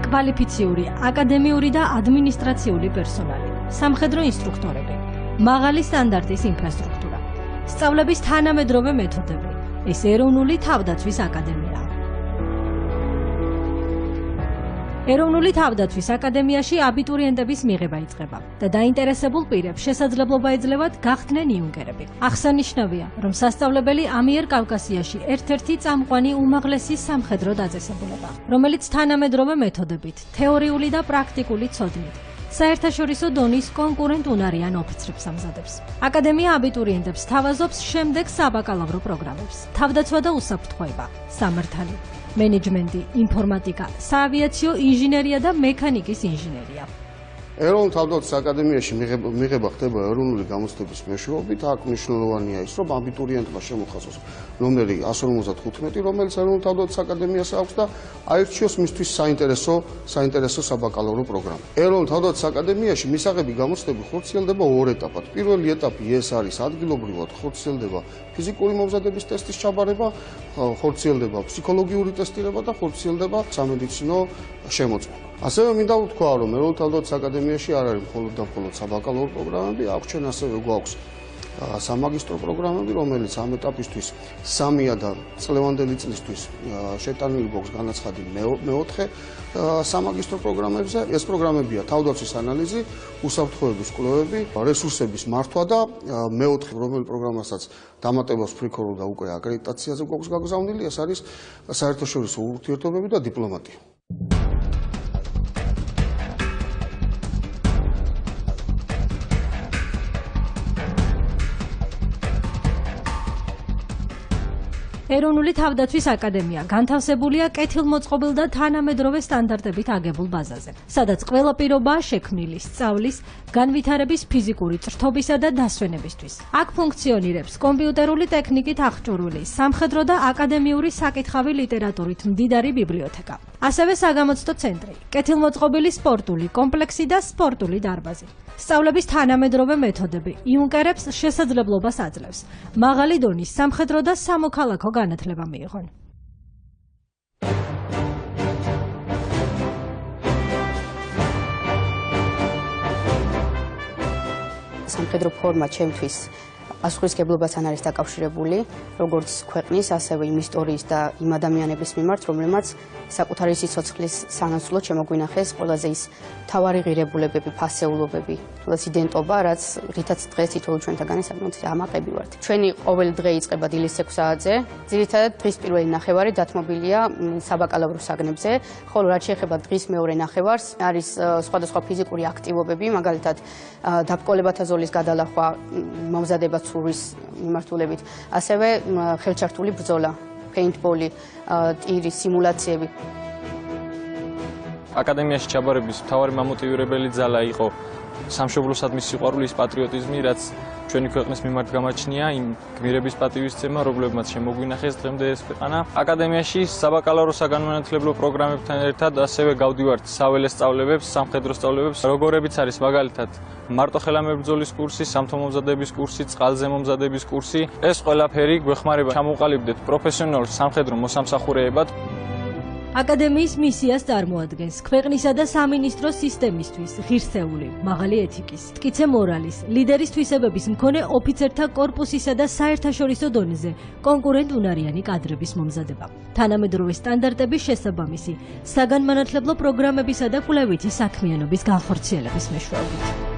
კვალიფიციური აკადემიური და ადმინისტრაციული პერსონალი, სამხედრო ინსტრუქტორები, მაღალი სტანდარტის ინფრასტრუქტურა, სწავლების თანამედროვე მეთოდები. ეს ეროვნული თავდაცვის აკადემიაა. ეროვნული თავდაცვის აკადემიაში აბიტურიენტების მიღება იწყება და დაინტერესებულ პირებს შესაძლებლობა ეძლევათ გახდნენ იუნკერები. აღსანიშნავია, რომ სასწავლებელი ამიერკავკასიაში ერთ-ერთი წამყვანი უმაღლესი სამხედრო დაწესებულება, რომელიც თანამედროვე მეთოდებით, თეორიული და პრაქტიკული ცოდნით საერთაშორისო დონის კონკურენტუნარიან ოფიცრებს ამზადებს. აკადემია აბიტურიენტებს თავაზობს შემდეგ საბაკალავრო პროგრამებს: თავდაცვა და უსაფრთხოება, სამართალი, მენეჯმენტი, ინფორმატიკა, საავიაციო ინჟინერია და მექანიკის ინჟინერია. ეროვნულ თავდაცვის აკადემიაში მიღება ხდება ეროვნული გამოცდების მეშვეობით. აქ მნიშვნელოვანია ის, რომ აბიტურიენტმა შემოხაზოს ნომერი 155, რომელიც ეროვნულ თავდაცვის აკადემიას აქვს და აირჩიოს მისთვის საინტერესო საბაკალავრო პროგრამა. ეროვნულ თავდაცვის აკადემიაში მისაღები გამოცდები ხორციელდება ორ ეტაპად. პირველი ეტაპი ეს არის ადგილობრივად ხორციელდება ფიზიკური მომზადების ტესტის ჩაბარება, ხორციელდება ფსიქოლოგიური ტესტირება და ხორციელდება სამედიცინო შემოწმება. ასევე მინდა ვთქვა, რომ ეროვნულ თავდაცვის აკადემიაში არ არის მხოლოდ და მხოლოდ საბაკალავრო პროგრამები, აქვს ჩვენ ასევე გვაქვს სამაგისტრო პროგრამები, რომელიც ამ ეტაპისთვის 3 და წლევანდელი წლისთვის შეტანილი გვაქვს განაცხადი მეოთხე სამაგისტრო პროგრამებზე. ეს პროგრამებია თავდაცვის ანალიზი, უსაფრთხოების კვლევები, რესურსების მართვა და მეოთხე, რომელი პროგრამასაც დამატებას ვფიქრობ და უკვე აკრედიტაციაზე გვაქვს გაგზავნილი, ეს არის საერთაშორისო ურთიერთობები და დიპლომატია. ეროვნული თავდაცვის აკადემია განთავსებულია კეთილმოწყობილ და თანამედროვე სტანდარტებით აგებულ ბაზაზე, სადაც ყველა პირობაა შექმნილი სწავლის, განვითარების ფიზიკური წრთობისა და დასვენებისთვის. აქ ფუნქციონირებს კომპიუტერული ტექნიკით აღჭურვილი სამხედრო და აკადემიური საკითხავი ლიტერატურით მდიდარი ბიბლიოთეკა. ასევე საგამოცდო ცენტრი, კეთილმოწყობილი სპორტული კომპლექსი და სპორტული დარბაზი. სწავლების თანამედროვე მეთოდები იუნკერებს შესაძლებლობას აძლევს მაღალი დონის სამხედრო და სამოქალაქო განათლება მიიღონ. სამხედრო ფორმა ჩემთვის პასუხისმგებლობასთან არის დაკავშირებული, როგორც ქვეყნის, ასევე იმ ისტორიის და იმ ადამიანების მიმართ, რომლებმაც საკუთარი სიცოცხლის სანაცვლოდ შემოგვინახეს ყველაზე ის მთავარი ღირებულებები, ფასეულობები, პრეზიდენტობა, რითაც დღეს თითოეულ ჩვენთაგანი საკმაოდ ამაყები ვართ. ჩვენი ყოველი დღე იწყება დილის 6 საათზე. ძირითადად დღის პირველი ნახევარი დათმობილია საბაკალავრო საგნებზე, ხოლო რაც შეეხება დღის მეორე ნახევარს, არის სხვადასხვა ფიზიკური აქტივობები, მაგალითად დაბკოლებათა ზოლის გადალახვა, მომზადება ცურვის მიმართულებით, ასევე ხელჩართული ბრძოლა, პეინტბოლი, ტირი, სიმულაციები. აკადემიაში ჩაბარების მთავარი მამოტივირებელი ძალა იყო სამშობლოსადმი სიყვარული, პატრიოტიზმი, რაც ჩვენი ქვეყნის მიმართ გამაჩნია იმ გმირების პატივისცემა, რომლებმაც შემოგვინახეს დღემდე ეს ქვეყანა. აკადემიაში საბაკალავრო საგანმანათლებლო პროგრამებთან ერთად ასევე გავდივართ საველე სწავლებებს, სამხედრო სწავლებებს, როგორებიც არის მაგალითად მარტოხელა მებრძოლის კურსი, სამთო-მომზადების კურსი, წყალზე მომზადების კურსი. ეს ყველაფერი გვეხმარება ჩამოყალიბდეთ პროფესიონალ სამხედრო მოსამსახურეებად. აკადემიის მისიას წარმოადგენს ქვეყნისა და სამინისტრო სისტემისთვის ღირსეული, მაღალი ეთიკის, მტკიცე მორალის, ლიდერის თვისებების მქონე ოფიცერთა კორპუსისა და საერთაშორისო დონეზე კონკურენტუნარიანი კადრების მომზადება. თანამედროვე სტანდარტების შესაბამისი საგანმანათლებლო პროგრამებისა და კვლევითი საქმიანობის განხორციელების მეშვეობით.